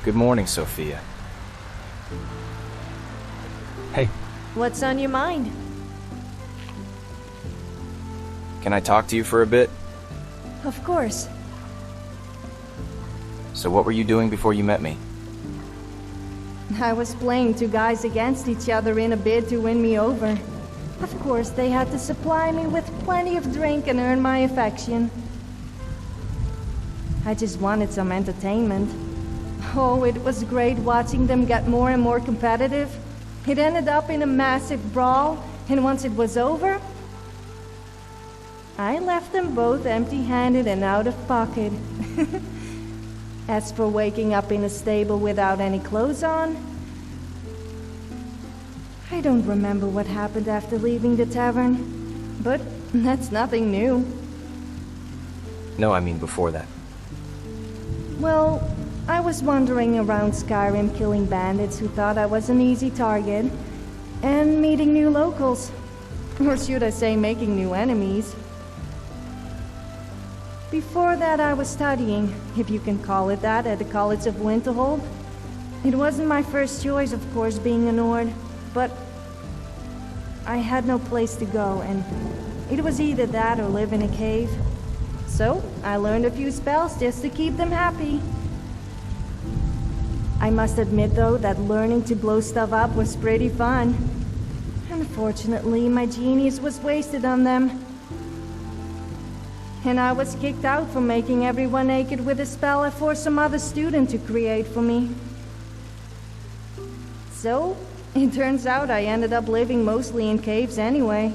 Good morning, Sophia. Hey, What's on your mind? can I talk to you for a bit? Of course. So what were you doing before you met me? I was playing two guys against each other in a bid to win me over. Of course, they had to supply me with plenty of drink and earn my affection. I just wanted some entertainment. Oh, it was great watching them get more and more competitive. It ended up in a massive brawl, and once it was over, I left them both empty-handed and out of pocket. As for waking up in a stable without any clothes on, I don't remember what happened after leaving the tavern, but that's nothing new. No, I mean before that. Well, I was wandering around Skyrim killing bandits who thought I was an easy target, and meeting new locals. Or should I say making new enemies. Before that I was studying, if you can call it that, at the College of Winterhold. It wasn't my first choice, of course, being a Nord, but I had no place to go, and it was either that or live in a cave. So, I learned a few spells just to keep them happy. I must admit, though, that learning to blow stuff up was pretty fun. Unfortunately, my genius was wasted on them. And I was kicked out for making everyone naked with a spell I forced some other student to create for me. So, it turns out I ended up living mostly in caves anyway.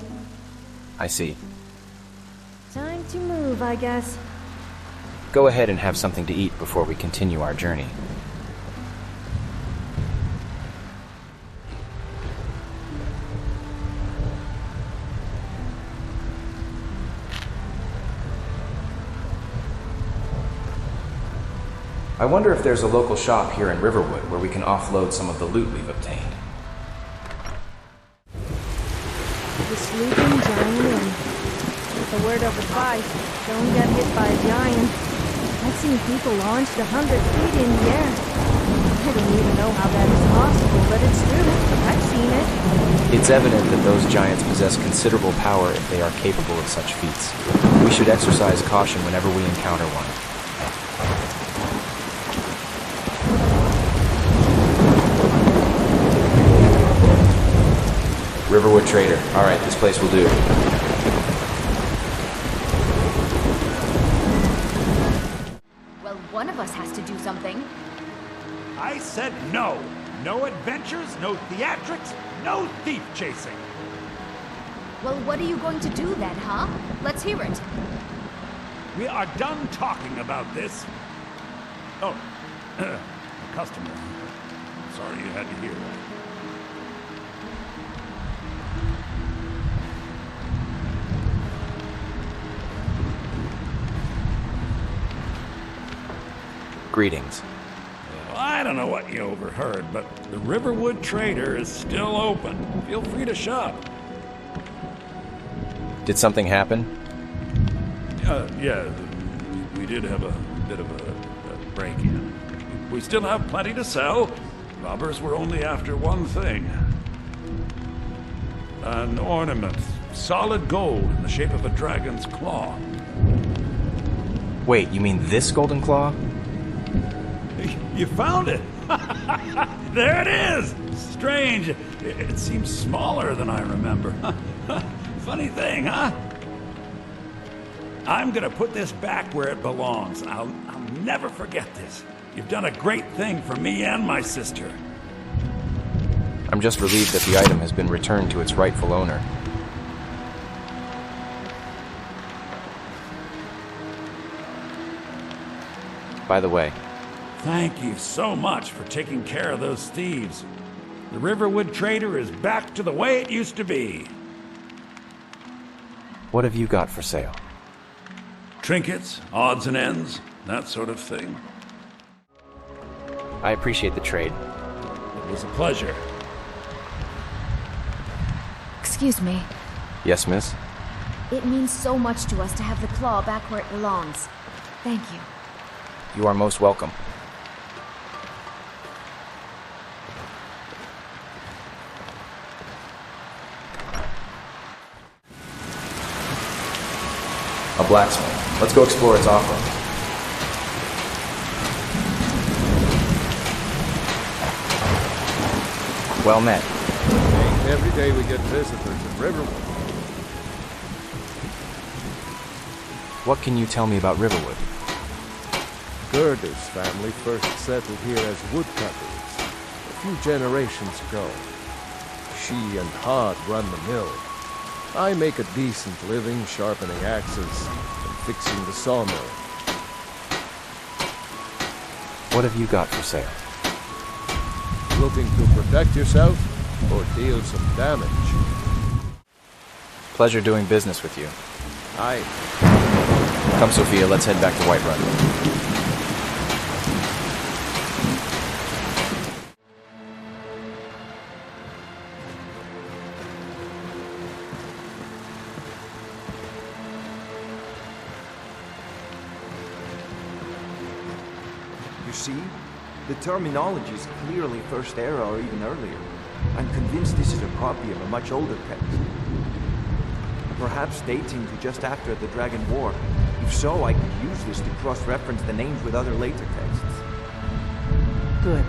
I see. Time to move, I guess. Go ahead and have something to eat before we continue our journey. I wonder if there's a local shop here in Riverwood where we can offload some of the loot we've obtained. The sleeping giant inn. With a word of advice, don't get hit by a giant. I've seen people launched 100 feet in the air. I don't even know how that is possible, but it's true. I've seen it. It's evident that those giants possess considerable power if they are capable of such feats. We should exercise caution whenever we encounter one. Riverwood Trader. All right, this place will do. Well, one of us has to do something. I said no. No adventures, no theatrics, no thief chasing. Well, what are you going to do then, huh? Let's hear it. We are done talking about this. Oh, a customer. Sorry you had to hear that. Greetings. Well, I don't know what you overheard, but the Riverwood Trader is still open. Feel free to shop. Did something happen? Yeah, we did have a bit of a break-in. We still have plenty to sell. Robbers were only after one thing. An ornament, solid gold in the shape of a dragon's claw. Wait, you mean this golden claw? You found it! There it is! Strange. It seems smaller than I remember. Funny thing, huh? I'm gonna put this back where it belongs. I'll never forget this. You've done a great thing for me and my sister. I'm just relieved that the item has been returned to its rightful owner. By the way, Thank you so much for taking care of those thieves. The Riverwood Trader is back to the way it used to be. what have you got for sale? Trinkets, odds and ends, that sort of thing. I appreciate the trade. It was a pleasure. Excuse me. Yes, miss? It means so much to us to have the claw back where it belongs. Thank you. You are most welcome. A blacksmith. Let's go explore its offerings. Well met. Every day we get visitors in Riverwood. What can you tell me about Riverwood? Gerda's family first settled here as woodcutters a few generations ago. She and Hod run the mill. I make a decent living sharpening axes and fixing the sawmill. What have you got for sale? Looking to protect yourself or deal some damage? Pleasure doing business with you. Aye. Come, Sophia, let's head back to Whiterun. You see? The terminology is clearly First Era or even earlier. I'm convinced this is a copy of a much older text. Perhaps dating to just after the Dragon War. If so, I could use this to cross-reference the names with other later texts. Good.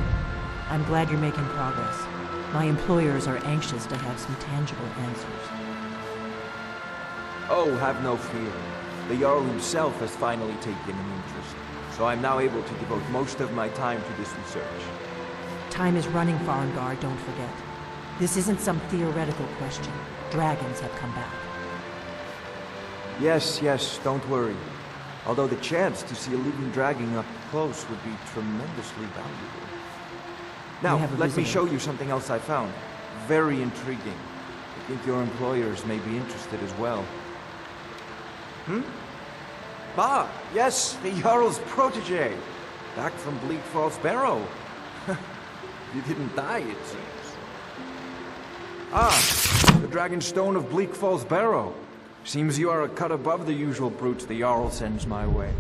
I'm glad you're making progress. My employers are anxious to have some tangible answers. Oh, have no fear. The Jarl himself has finally taken an interest, so I'm now able to devote most of my time to this research. Time is running, Farengar, don't forget. This isn't some theoretical question. Dragons have come back. Yes, don't worry. Although the chance to see a living dragon up close would be tremendously valuable. Now, let me show you something else I found. Very intriguing. I think your employers may be interested as well. Bah, yes, the Jarl's protege. Back from Bleak Falls Barrow. You didn't die, it seems. Ah, the Dragon Stone of Bleak Falls Barrow. Seems you are a cut above the usual brutes the Jarl sends my way.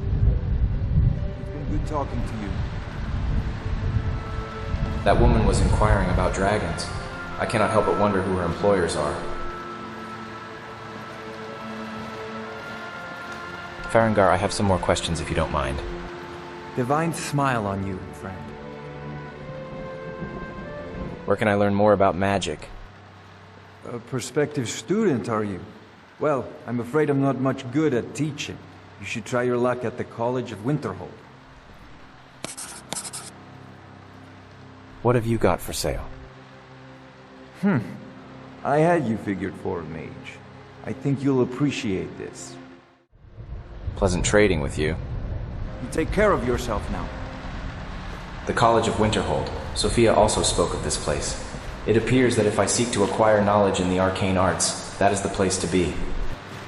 It's been good talking to you. That woman was inquiring about dragons. I cannot help but wonder who her employers are. Farengar, I have some more questions if you don't mind. Divine smile on you, friend. Where can I learn more about magic? A prospective student, are you? Well, I'm afraid I'm not much good at teaching. You should try your luck at the College of Winterhold. What have you got for sale? I had you figured for a mage. I think you'll appreciate this. Pleasant trading with you. You take care of yourself now. The College of Winterhold. Sophia also spoke of this place. It appears that if I seek to acquire knowledge in the arcane arts, that is the place to be.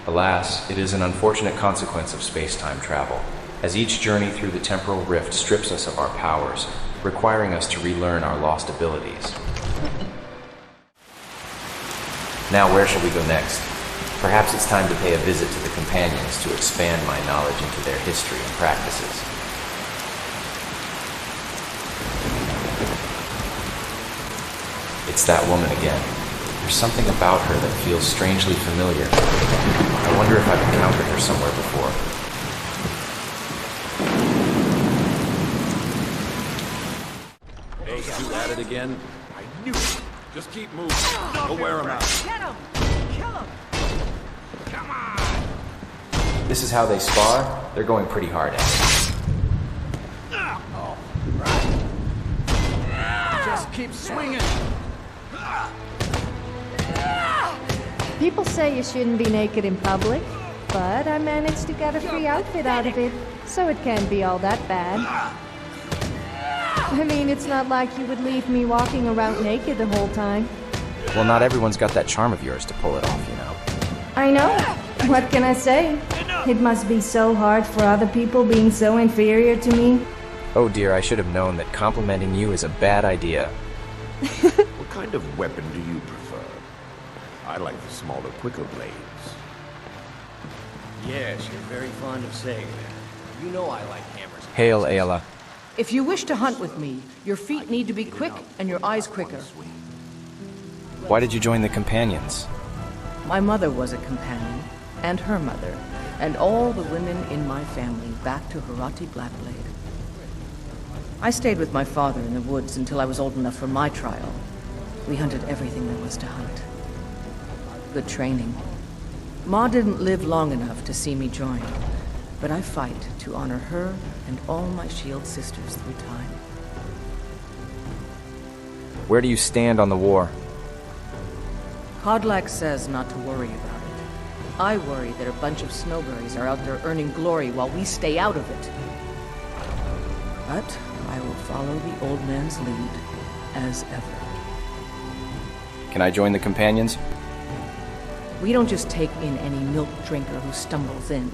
Alas, it is an unfortunate consequence of space-time travel, as each journey through the temporal rift strips us of our powers, requiring us to relearn our lost abilities. Now where shall we go next? Perhaps it's time to pay a visit to the companions to expand my knowledge into their history and practices. It's that woman again. There's something about her that feels strangely familiar. I wonder if I've encountered her somewhere before. Hey, you at it again? I knew it. Just keep moving. We'll wear him out. Get him! Kill him! Come on! This is how they spar? They're going pretty hard at it. All right. Just keep swinging. People say you shouldn't be naked in public, but I managed to get a free outfit out of it, so it can't be all that bad. I mean, it's not like you would leave me walking around naked the whole time. Well, not everyone's got that charm of yours to pull it off, you know. I know. What can I say? It must be so hard for other people being so inferior to me. Oh dear, I should have known that complimenting you is a bad idea. What kind of weapon do you prefer? I like the smaller, quicker blades. Yes, you're very fond of saying that. You know I like hammers. Hail, Ayla. If you wish to hunt with me, your feet need to be quick and your eyes quicker. Why did you join the companions? My mother was a companion, and her mother. and all the women in my family back to Harati Blackblade. I stayed with my father in the woods until I was old enough for my trial. We hunted everything there was to hunt. Good training. Ma didn't live long enough to see me join, but I fight to honor her and all my shield sisters through time. Where do you stand on the war? Kodlak says not to worry about it. I worry that a bunch of snowberries are out there earning glory while we stay out of it. But I will follow the old man's lead, as ever. Can I join the companions? We don't just take in any milk drinker who stumbles in.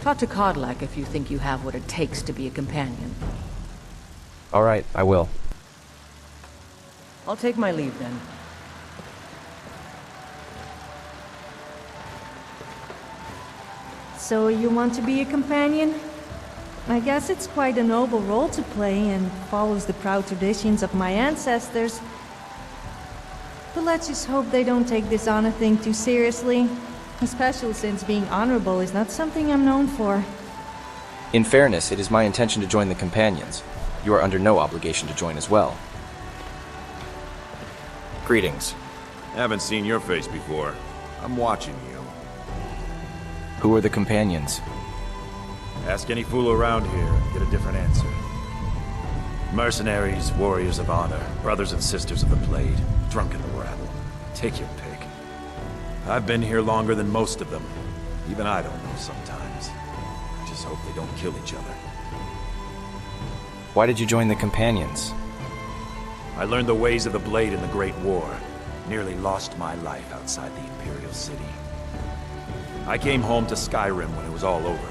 Talk to Kodlak if you think you have what it takes to be a companion. All right, I will. I'll take my leave then. So you want to be a companion? I guess it's quite a noble role to play and follows the proud traditions of my ancestors. But let's just hope they don't take this honor thing too seriously, especially since being honorable is not something I'm known for. In fairness, it is my intention to join the companions. You are under no obligation to join as well. Greetings. Haven't seen your face before. I'm watching you. Who are the companions? Ask any fool around here and get a different answer. Mercenaries, warriors of honor, brothers and sisters of the blade, drunken rabble. Take your pick. I've been here longer than most of them. Even I don't know sometimes. I just hope they don't kill each other. Why did you join the companions? I learned the ways of the blade in the Great War. Nearly lost my life outside the Imperial City. I came home to Skyrim when it was all over.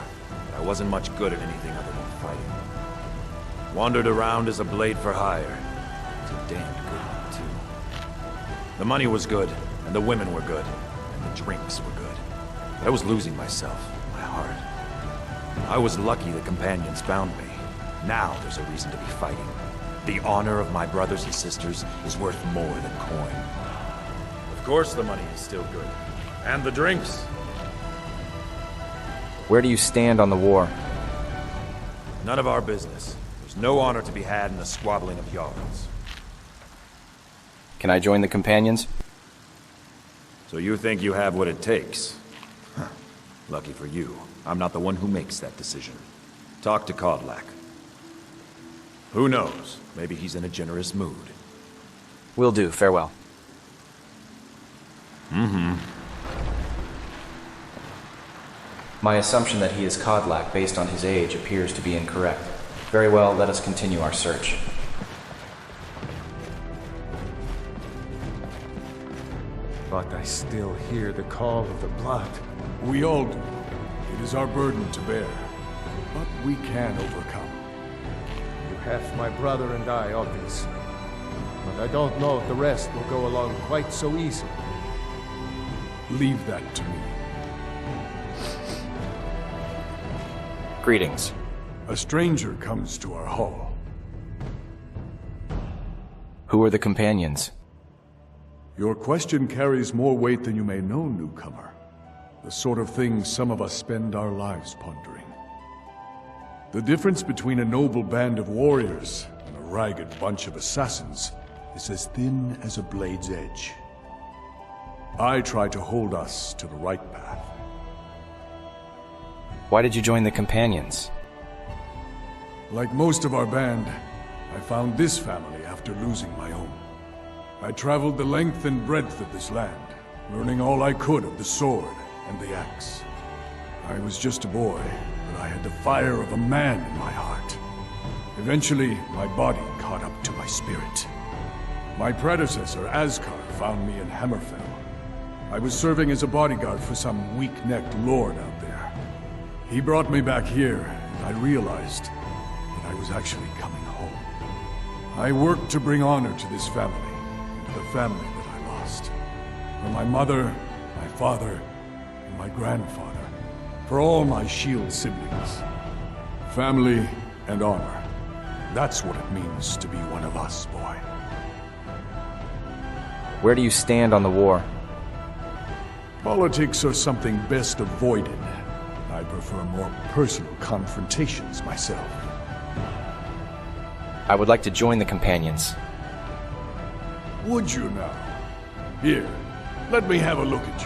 But I wasn't much good at anything other than fighting. Wandered around as a blade for hire. It's a damned good one, too. The money was good, and the women were good, and the drinks were good. But I was losing myself, my heart. I was lucky the companions found me. Now there's a reason to be fighting. The honor of my brothers and sisters is worth more than coin. Of course the money is still good. And the drinks. Where do you stand on the war? None of our business. There's no honor to be had in the squabbling of yards. Can I join the companions? So you think you have what it takes? Huh. Lucky for you, I'm not the one who makes that decision. Talk to Kodlak. Who knows? Maybe he's in a generous mood. Will do. Farewell. My assumption that he is Kodlak based on his age appears to be incorrect. Very well, let us continue our search. But I still hear the call of the blood. We all do. It is our burden to bear. But we can overcome. You have my brother and I on this. But I don't know if the rest will go along quite so easily. Leave that to me. Greetings. A stranger comes to our hall. Who are the companions? Your question carries more weight than you may know, newcomer. The sort of thing some of us spend our lives pondering. The difference between a noble band of warriors and a ragged bunch of assassins is as thin as a blade's edge. I try to hold us to the right path. Why did you join the companions? Like most of our band, I found this family after losing my own. I traveled the length and breadth of this land, learning all I could of the sword and the axe. I was just a boy, but I had the fire of a man in my heart. Eventually, my body caught up to my spirit. My predecessor, Askar, found me in Hammerfell. I was serving as a bodyguard for some weak-necked lord out there. He brought me back here, and I realized that I was actually coming home. I worked to bring honor to this family, and to the family that I lost. For my mother, my father, and my grandfather. For all my shield siblings. Family and honor. That's what it means to be one of us, boy. Where do you stand on the war? Politics are something best avoided. I I prefer more personal confrontations myself. I would like to join the companions. Would you now? Here, let me have a look at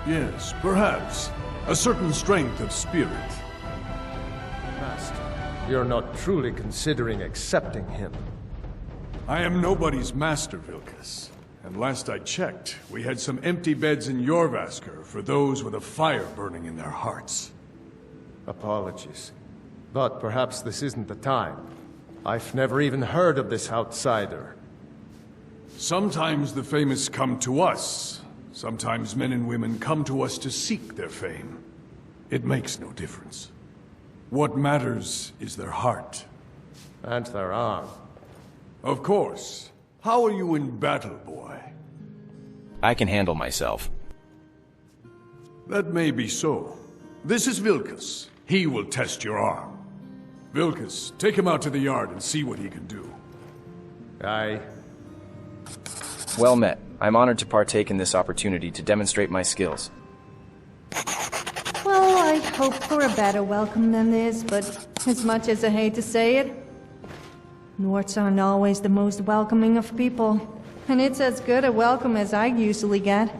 you. Yes, perhaps. A certain strength of spirit. Master, you're not truly considering accepting him. I am nobody's master, Vilkas. And last I checked, we had some empty beds in Jorvaskr for those with a fire burning in their hearts. Apologies. But perhaps this isn't the time. I've never even heard of this outsider. Sometimes the famous come to us. Sometimes men and women come to us to seek their fame. It makes no difference. What matters is their heart. And their arm. Of course. How are you in battle, boy? I can handle myself. That may be so. This is Vilkas. He will test your arm. Vilkas, take him out to the yard and see what he can do. Aye. Well met. I'm honored to partake in this opportunity to demonstrate my skills. Well, I hope for a better welcome than this, but as much as I hate to say it, Norts aren't always the most welcoming of people, and it's as good a welcome as I usually get.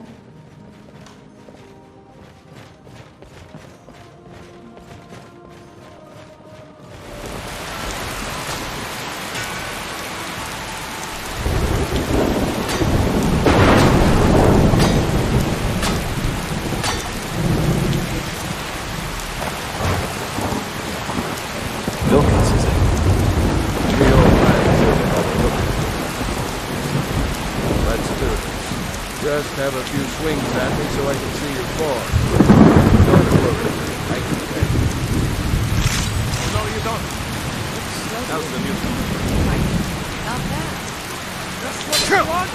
Just have a few swings at me so I can see your form. Don't worry, I can take it. No, you don't. That was the music. Not bad. That's what you want?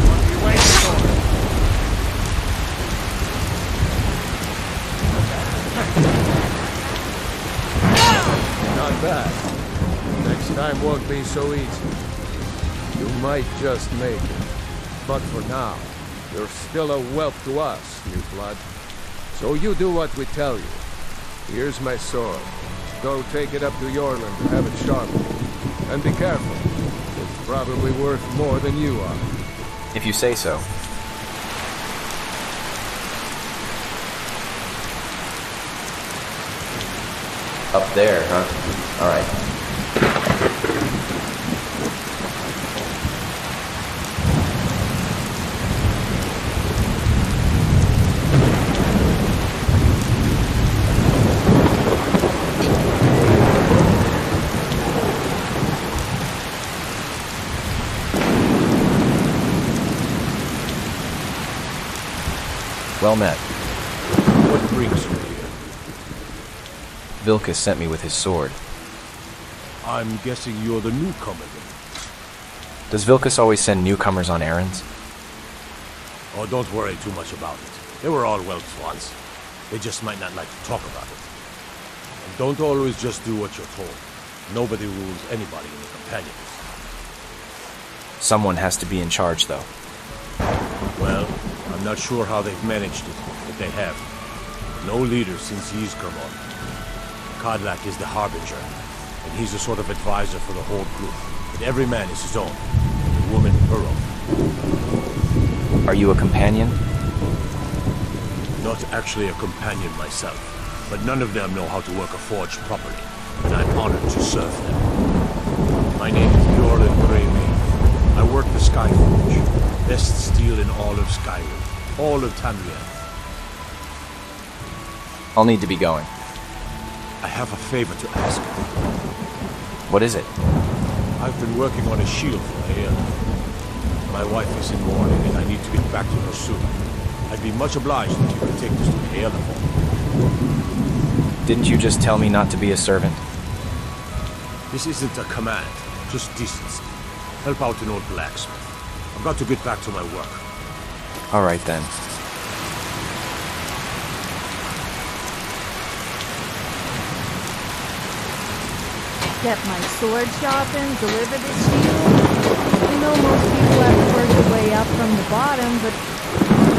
What are you waiting for? Not bad. Next time won't be so easy. You might just make it. But for now, you're still a whelp to us, new blood. So you do what we tell you. Here's my sword. Go take it up to Yorland to have it sharpened. And be careful. It's probably worth more than you are. If you say so. Up there, huh? All right. Well met. What brings you here? Vilkas sent me with his sword. I'm guessing you're the newcomer then. Does Vilkas always send newcomers on errands? Oh, don't worry too much about it. They were all whelps once. They just might not like to talk about it. And don't always just do what you're told. Nobody rules anybody in the companions. Someone has to be in charge, though. Well, I'm not sure how they've managed it, but they have. No leader since he's come on. Kodlak is the harbinger, and he's a sort of advisor for the whole group. But every man is his own, the woman her own. Are you a companion? Not actually a companion myself, but none of them know how to work a forge properly, and I'm honored to serve them. My name is Bjorlin Greyme. I work the Skyforge, best steel in all of Skyrim, all of Tamriel. I'll need to be going. I have a favor to ask. What is it? I've been working on a shield for Aeon. My wife is in mourning and I need to get back to her soon. I'd be much obliged if you could take this to Aeon for me. Didn't you just tell me not to be a servant? This isn't a command, just decency. Help out an old blacksmith. I've got to get back to my work. All right, then. get my sword sharpened, deliver this shield. I know most people have to work their way up from the bottom, but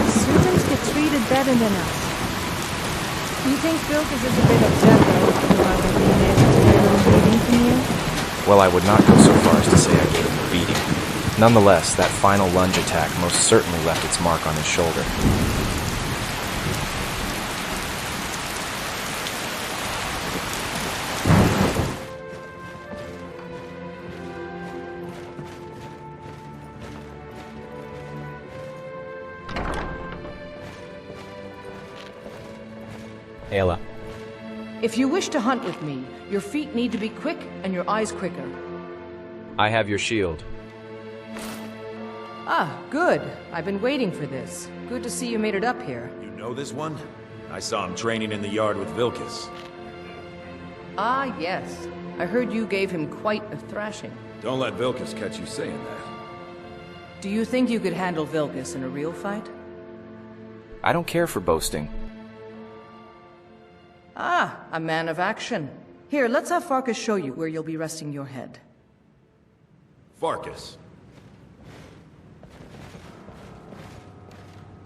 servants get treated better than us. You think Vilkas is a bit upset, though, about her being able to get a little beating from you? Well, I would not go so far as to say I gave him a beating. Nonetheless, that final lunge attack most certainly left its mark on his shoulder. Ayla. If you wish to hunt with me, your feet need to be quick and your eyes quicker. I have your shield. Ah, good. I've been waiting for this. Good to see you made it up here. You know this one? I saw him training in the yard with Vilkas. Ah, yes. I heard you gave him quite a thrashing. Don't let Vilkas catch you saying that. Do you think you could handle Vilkas in a real fight? I don't care for boasting. Ah, a man of action. Here, let's have Farkas show you where you'll be resting your head. Farkas.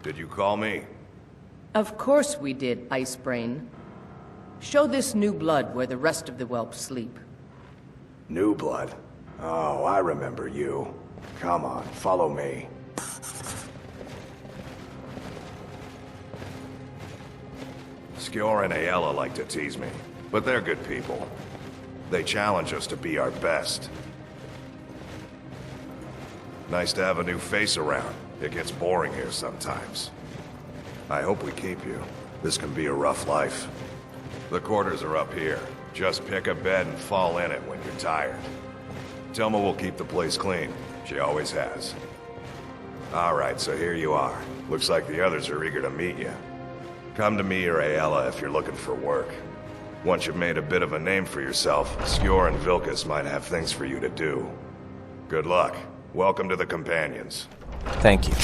Did you call me? Of course we did, Icebrain. Show this new blood where the rest of the whelps sleep. New blood? Oh, I remember you. Come on, follow me. Skjor and Ayla like to tease me, but they're good people. They challenge us to be our best. Nice to have a new face around. It gets boring here sometimes. I hope we keep you. This can be a rough life. The quarters are up here. Just pick a bed and fall in it when you're tired. Telma will keep the place clean. She always has. Alright, so here you are. Looks like the others are eager to meet you. Come to me or Ayla if you're looking for work. Once you've made a bit of a name for yourself, Skjor and Vilkas might have things for you to do. Good luck. Welcome to the Companions. Thank you.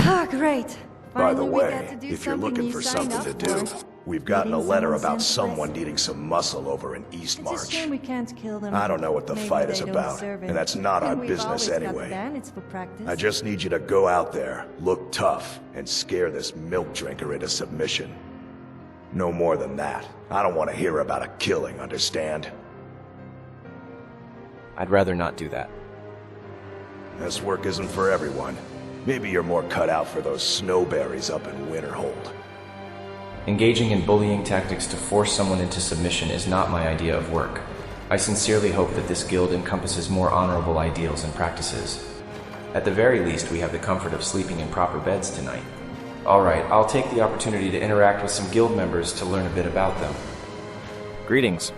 Ah, great. By the Finally, we way, get to do if you're something looking you for signed something to up do, for. we've gotten a Meeting letter someone about senseless. someone needing some muscle over in It's a Eastmarch. shame we can't kill them. I don't know what the Maybe fight they is don't about, deserve it. and that's not our We've business always got the anyway. bandits for practice. I just need you to go out there, look tough, and scare this milk drinker into submission. No more than that. I don't want to hear about a killing, understand? I'd rather not do that. This work isn't for everyone. Maybe you're more cut out for those snowberries up in Winterhold. Engaging in bullying tactics to force someone into submission is not my idea of work. I sincerely hope that this guild encompasses more honorable ideals and practices. At the very least, we have the comfort of sleeping in proper beds tonight. Alright, I'll take the opportunity to interact with some guild members to learn a bit about them. Greetings.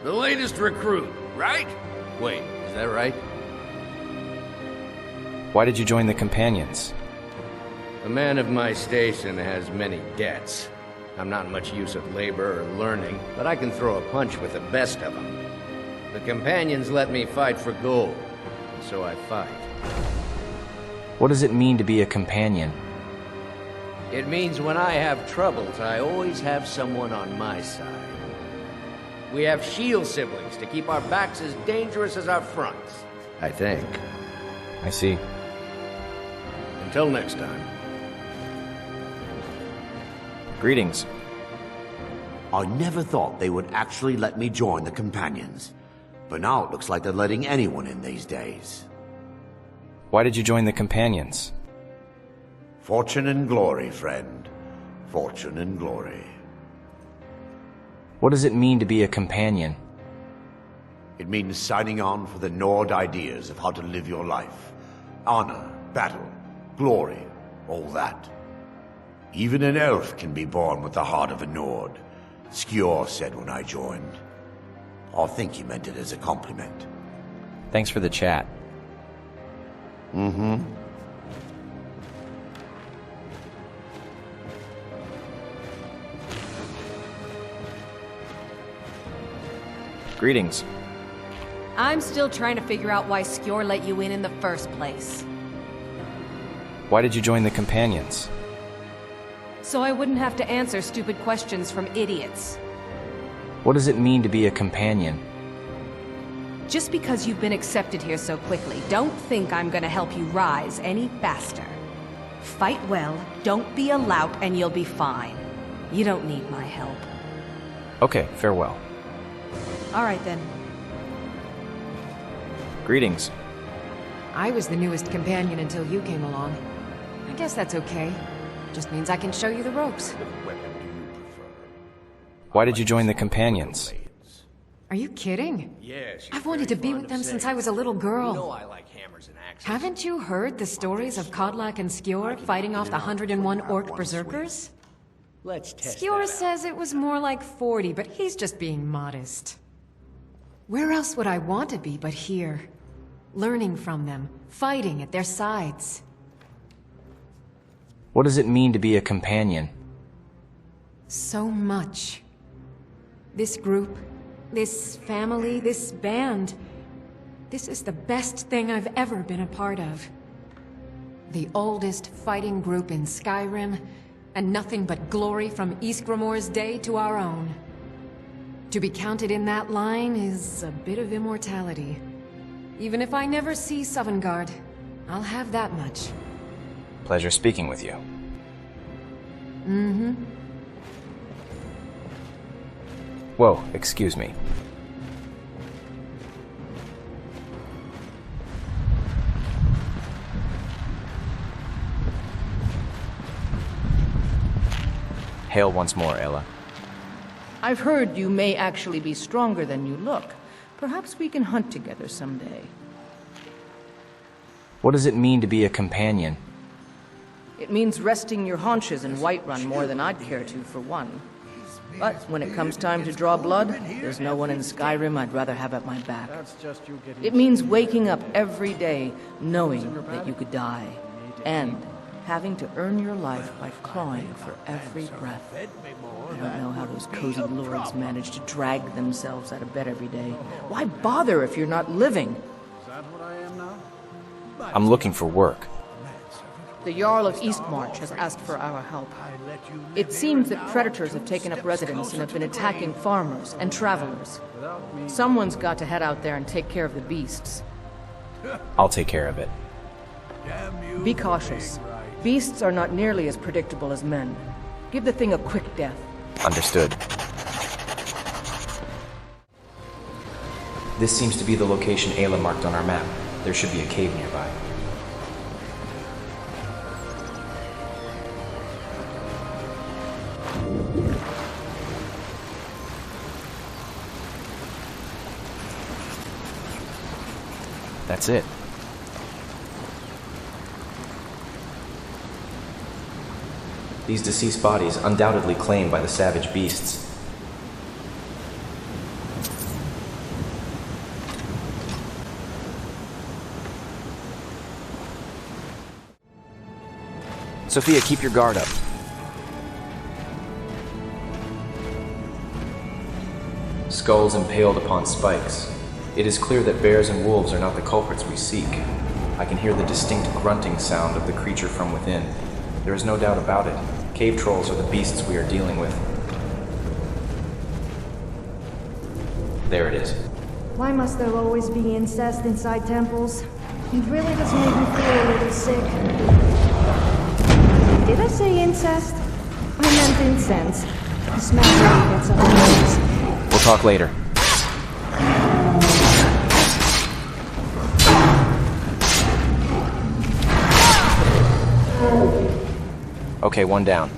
The latest recruit, right? Wait, is that right? Why did you join the Companions? A man of my station has many debts. I'm not much use of labor or learning, but I can throw a punch with the best of them. The Companions let me fight for gold, and so I fight. What does it mean to be a companion? It means when I have troubles, I always have someone on my side. We have shield siblings to keep our backs as dangerous as our fronts, I think. I see. Until next time. Greetings. I never thought they would actually let me join the Companions. But now it looks like they're letting anyone in these days. Why did you join the Companions? Fortune and glory, friend. Fortune and glory. What does it mean to be a companion? It means signing on for the Nord ideas of how to live your life. Honor, battle, glory, all that. Even an elf can be born with the heart of a Nord, Skjor said when I joined. I think he meant it as a compliment. Thanks for the chat. Mm-hmm. Greetings. I'm still trying to figure out why Skjor let you in the first place. Why did you join the Companions? So I wouldn't have to answer stupid questions from idiots. What does it mean to be a companion? just because you've been accepted here so quickly, don't think I'm gonna help you rise any faster. Fight well, don't be a lout, and you'll be fine. You don't need my help. Okay, farewell. All right, then. Greetings. I was the newest companion until you came along. I guess that's okay. Just means I can show you the ropes. Why did you join the companions? Are you kidding? Yeah, I've wanted to be with them since I was a little girl. You know I like hammers and axes. Haven't you heard the stories of Kodlak and Skjor fighting off the 101 orc berserkers? Let's test Skjor that out. says it was more like 40, but he's just being modest. Where else would I want to be but here? Learning from them, fighting at their sides. What does it mean to be a companion? So much. This group, this family, this band. This is the best thing I've ever been a part of. The oldest fighting group in Skyrim, and nothing but glory from Ysgramor's day to our own. To be counted in that line is a bit of immortality. Even if I never see Sovngarde, I'll have that much. Pleasure speaking with you. Mm-hmm. Whoa, excuse me. Hail once more, Ella. I've heard you may actually be stronger than you look. Perhaps we can hunt together someday. What does it mean to be a companion? It means resting your haunches in Whiterun more than I'd care to, for one. But when it comes time to draw blood, there's no one in Skyrim I'd rather have at my back. It means waking up every day knowing that you could die, and having to earn your life by clawing for every breath. I don't know how those cozy lords manage to drag themselves out of bed every day. Why bother if you're not living? I'm looking for work. The Jarl of Eastmarch has asked for our help. It seems that predators have taken up residence and have been attacking farmers and travelers. Someone's got to head out there and take care of the beasts. I'll take care of it. Be cautious. Beasts are not nearly as predictable as men. Give the thing a quick death. Understood. This seems to be the location Ayla marked on our map. There should be a cave nearby. That's it. These deceased bodies undoubtedly claimed by the savage beasts. Sophia, keep your guard up. Skulls impaled upon spikes. It is clear that bears and wolves are not the culprits we seek. I can hear the distinct grunting sound of the creature from within. There is no doubt about it. Cave trolls are the beasts we are dealing with. There it is. Why must there always be incest inside temples? It really does make me feel a little sick. Did I say incest? I meant incense. The smell really gets on my nerves. We'll talk later. Okay, one down.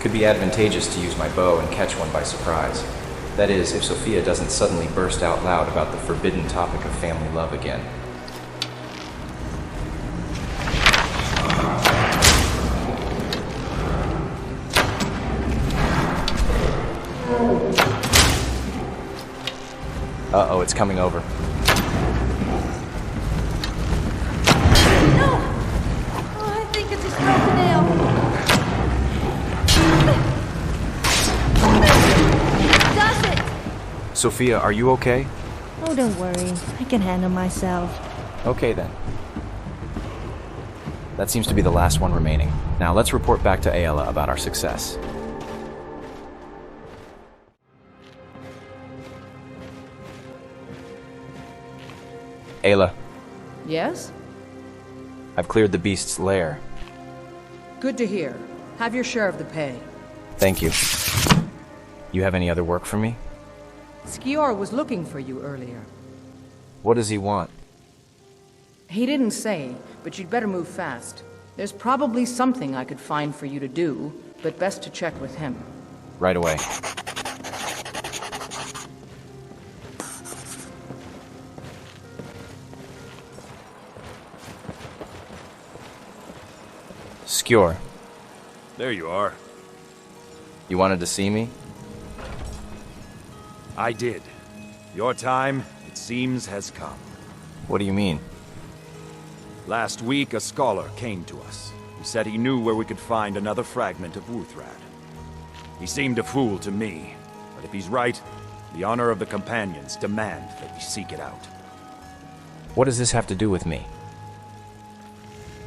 Could be advantageous to use my bow and catch one by surprise. That is, if Sophia doesn't suddenly burst out loud about the forbidden topic of family love again. Uh-oh, it's coming over. No! Oh, I think it's a broken nail. Does it? Sophia, are you okay? Oh, don't worry. I can handle myself. Okay then. That seems to be the last one remaining. Now let's report back to Ayla about our success. Ayla, Yes? I've cleared the beast's lair. Good to hear. Have your share of the pay. Thank you. You have any other work for me? Skior was looking for you earlier. What does he want? He didn't say, but you'd better move fast. There's probably something I could find for you to do, but best to check with him. Right away. Skior, There you are. you wanted to see me? I did. Your time, it seems, has come. What do you mean? Last week, a scholar came to us. He said he knew where we could find another fragment of Wuthrad. He seemed a fool to me, but if he's right, the honor of the Companions demand that we seek it out. What does this have to do with me?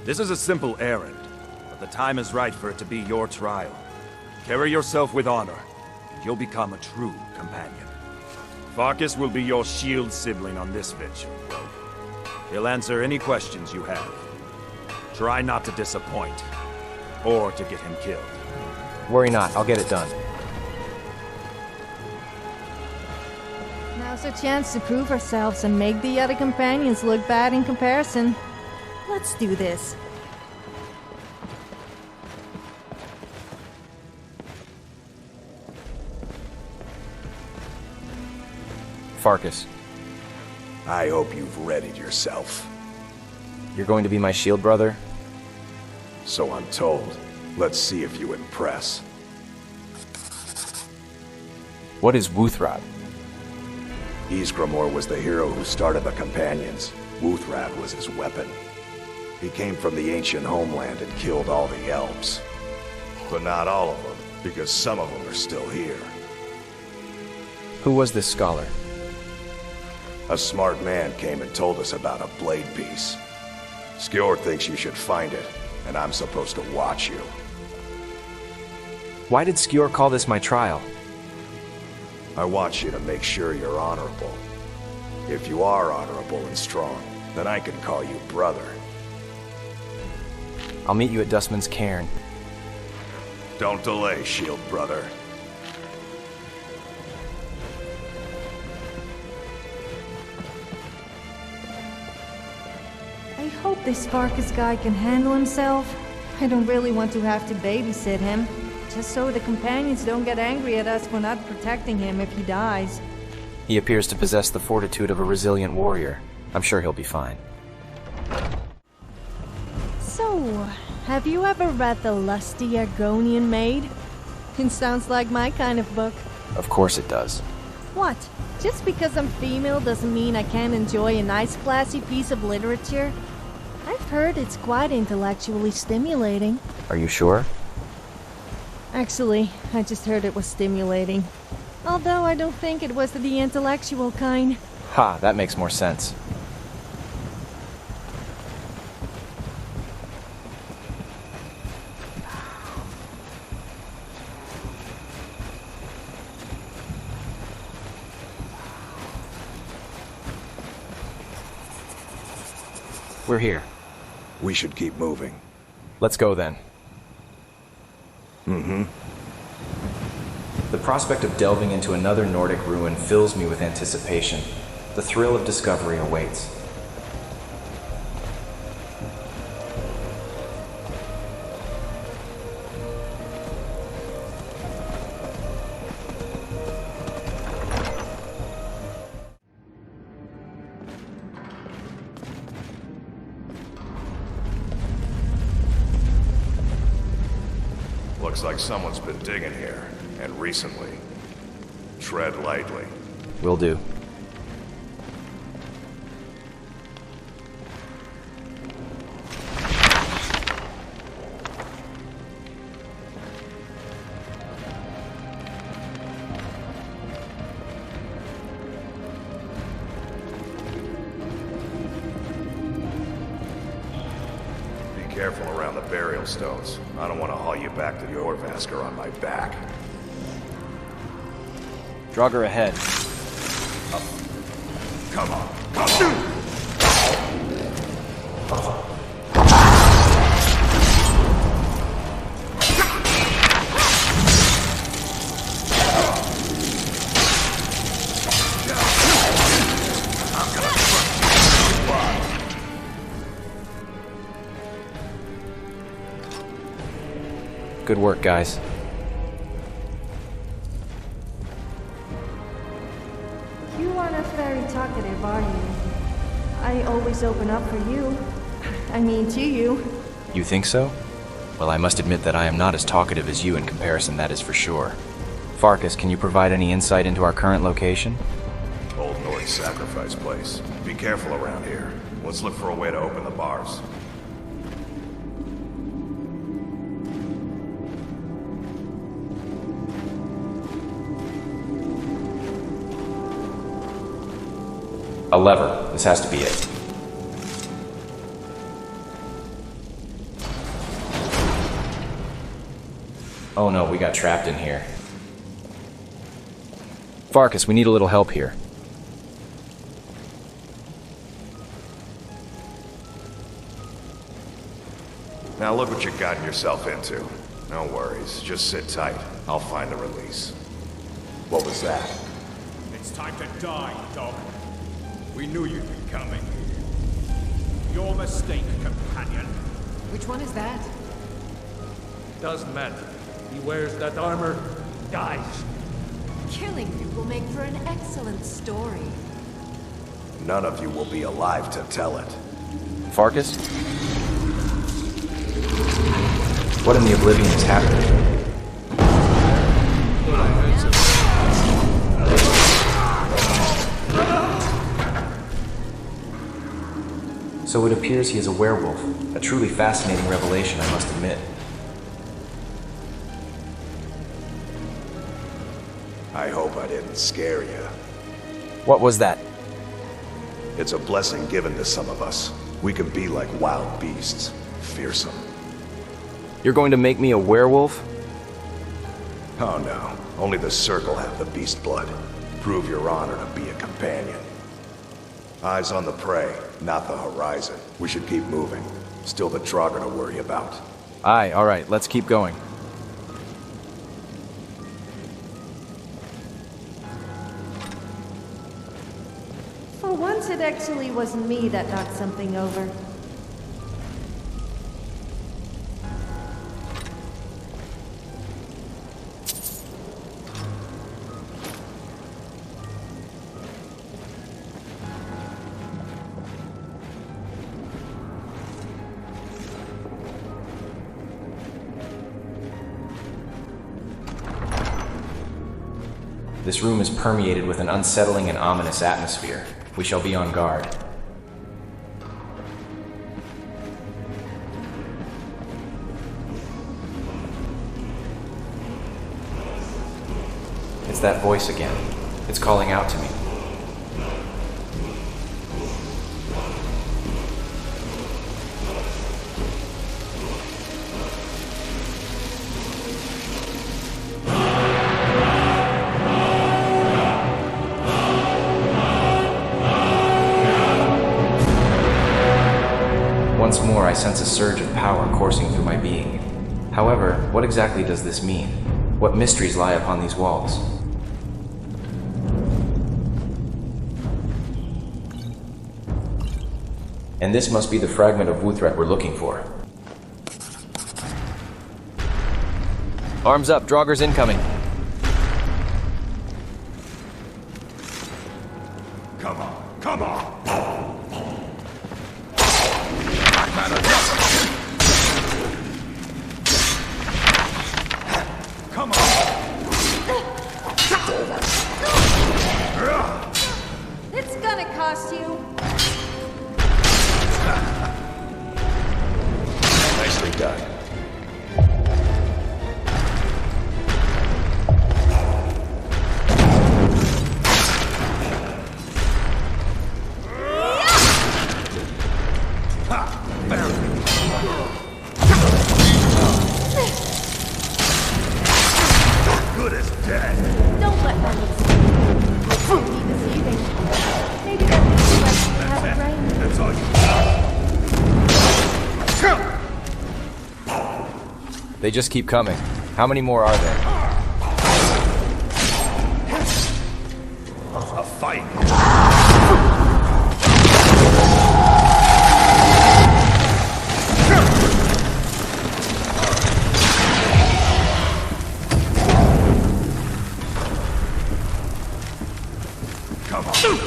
This is a simple errand, but the time is right for it to be your trial. Carry yourself with honor, and you'll become a true companion. Farkas will be your shield sibling on this venture. He'll answer any questions you have. Try not to disappoint, or to get him killed. Worry not, I'll get it done. Now's a chance to prove ourselves and make the other companions look bad in comparison. Let's do this. Farkas, I hope you've readied yourself. you're going to be my shield brother? So I'm told. Let's see if you impress. What is Wuthrad? Ysgramor was the hero who started the Companions. Wuthrad was his weapon. He came from the ancient homeland and killed all the elves. But not all of them, because some of them are still here. Who was this scholar? A smart man came and told us about a blade piece. Skior thinks you should find it, and I'm supposed to watch you. Why did Skior call this my trial? I want you to make sure you're honorable. If you are honorable and strong, then I can call you brother. I'll meet you at Dustman's Cairn. Don't delay, shield brother. I hope this Farkas guy can handle himself. I don't really want to have to babysit him, just so the companions don't get angry at us for not protecting him if he dies. He appears to possess the fortitude of a resilient warrior. I'm sure he'll be fine. So, have you ever read The Lusty Argonian Maid? It sounds like my kind of book. Of course it does. What? Just because I'm female doesn't mean I can't enjoy a nice classy piece of literature? I've heard it's quite intellectually stimulating. Are you sure? Actually, I just heard it was stimulating. Although I don't think it was the intellectual kind. Ha, that makes more sense. We're here. We should keep moving. Let's go then. Mm-hmm. The prospect of delving into another Nordic ruin fills me with anticipation. The thrill of discovery awaits. Looks like someone's been digging here, and recently. Tread lightly. Will do. Be careful around the burial stones. I don't want to haul you back to the Orvasker on my back. Draugr ahead. Come on, come on! Good work, guys. You aren't very talkative, are you? I always open up for you. I mean, to you. You think so? Well, I must admit that I am not as talkative as you in comparison, that is for sure. Farkas, can you provide any insight into our current location? Old Norse sacrifice place. Be careful around here. Let's look for a way to open the bars. A lever. This has to be it. Oh no, we got trapped in here. Farkas, we need a little help here. Now look what you've gotten yourself into. No worries, just sit tight. I'll find the release. What was that? It's time to die, dog. We knew you'd be coming. Your mistake, companion. Which one is that? Doesn't matter. He wears that armor, dies. Killing you will make for an excellent story. None of you will be alive to tell it. Farkas? What in the Oblivion is happening? So it appears he is a werewolf. A truly fascinating revelation, I must admit. I hope I didn't scare you. What was that? It's a blessing given to some of us. We can be like wild beasts. Fearsome. You're going to make me a werewolf? Oh no. Only the Circle have the beast blood. Prove your honor to be a companion. Eyes on the prey, not the horizon. We should keep moving. Still the Draugr to worry about. Aye, alright, let's keep going. For once, it actually wasn't me that knocked something over. This room is permeated with an unsettling and ominous atmosphere. We shall be on guard. It's that voice again. It's calling out to me. Once more, I sense a surge of power coursing through my being. However, what exactly does this mean? What mysteries lie upon these walls? And this must be the fragment of Wuthret we're looking for. Arms up, Draugr's incoming. Come on, come on! Come on! It's gonna cost you. Nicely done. good as dead. Don't let my looks be deceiving. Maybe that means you actually have a brain. That's all you. They just keep coming. How many more are there? A fight.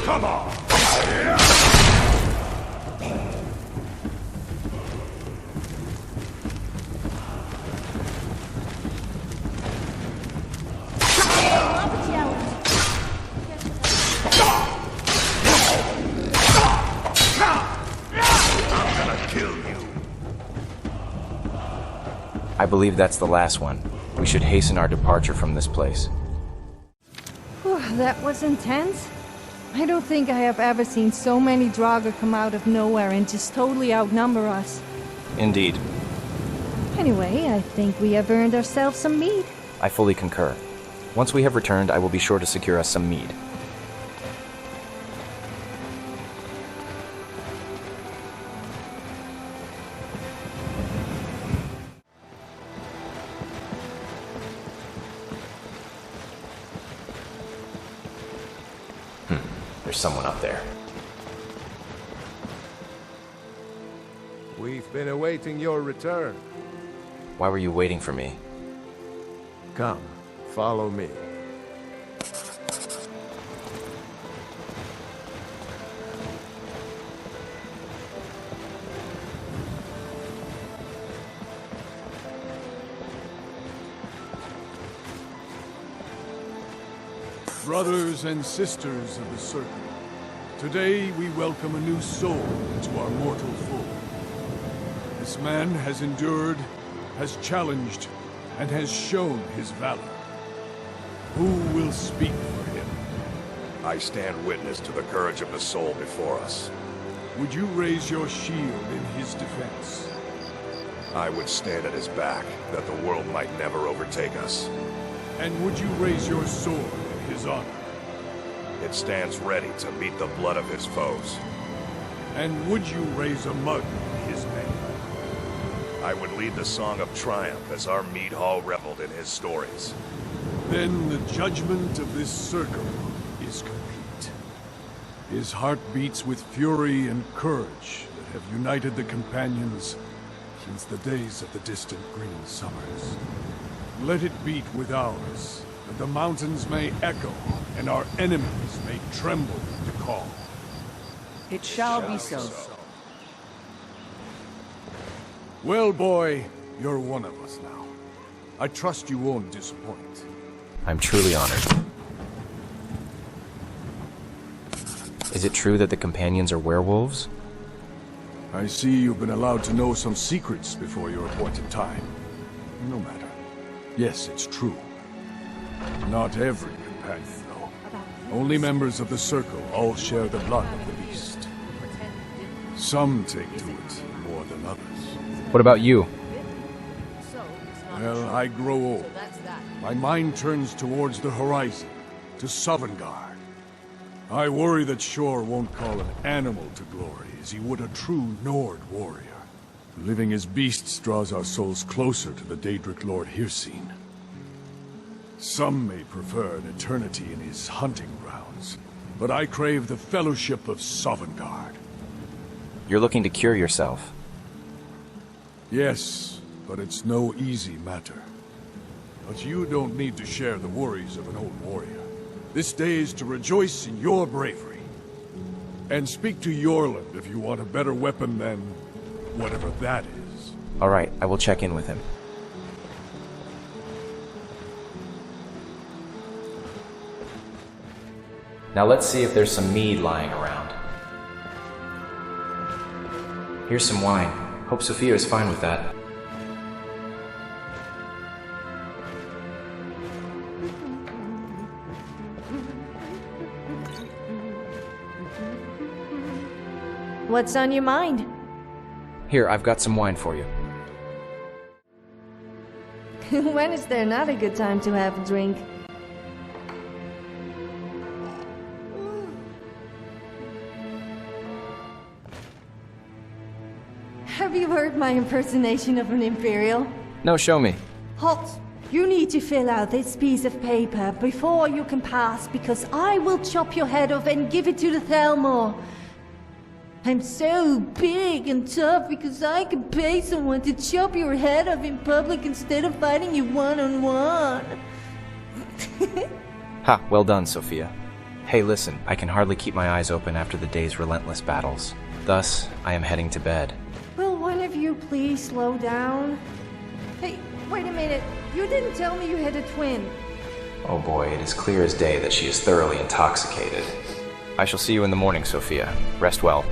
Come on! I believe that's the last one. We should hasten our departure from this place. Whew, that was intense. I don't think I have ever seen so many Draugr come out of nowhere and just totally outnumber us. Indeed. Anyway, I think we have earned ourselves some mead. I fully concur. Once we have returned, I will be sure to secure us some mead. There's someone up there. We've been awaiting your return. Why were you waiting for me? Come, follow me. Brothers and sisters of the Circle, today we welcome a new soul into our mortal fold. This man has endured, has challenged, and has shown his valor. Who will speak for him? I stand witness to the courage of the soul before us. Would you raise your shield in his defense? I would stand at his back, that the world might never overtake us. And would you raise your sword in his honor? It stands ready to meet the blood of his foes. And would you raise a mug in his name? I would lead the song of triumph as our mead hall reveled in his stories. Then the judgment of this circle is complete. His heart beats with fury and courage that have united the companions since the days of the distant green summers. Let it beat with ours, that the mountains may echo and our enemies may tremble at the call. It shall be so. Well, boy, you're one of us now. I trust you won't disappoint. I'm truly honored. Is it true that the companions are werewolves? I see you've been allowed to know some secrets before your appointed time. No matter. Yes, it's true. Not every companion, though. Only members of the Circle all share the blood of the beast. Some take to it more than others. What about you? Well, I grow old. My mind turns towards the horizon, to Sovngarde. I worry that Shor won't call an animal to glory as he would a true Nord warrior. Living as beasts draws our souls closer to the Daedric Lord Hircine. Some may prefer an eternity in his hunting grounds, but I crave the fellowship of Sovngarde. You're looking to cure yourself. Yes, but it's no easy matter. But you don't need to share the worries of an old warrior. This day is to rejoice in your bravery. And speak to Yorland if you want a better weapon than whatever that is. All right, I will check in with him. Now let's see if there's some mead lying around. Here's some wine. Hope Sophia is fine with that. What's on your mind? Here, I've got some wine for you. When is there not a good time to have a drink? Have you heard my impersonation of an Imperial? No, show me. Halt! You need to fill out this piece of paper before you can pass, because I will chop your head off and give it to the Thelmor. I'm so big and tough because I can pay someone to chop your head off in public instead of fighting you one-on-one. Ha, well done, Sophia. Hey, listen, I can hardly keep my eyes open after the day's relentless battles. Thus, I am heading to bed. Will one of you please slow down? Hey, wait a minute. You didn't tell me you had a twin. Oh boy, it is clear as day that she is thoroughly intoxicated. I shall see you in the morning, Sophia. Rest well.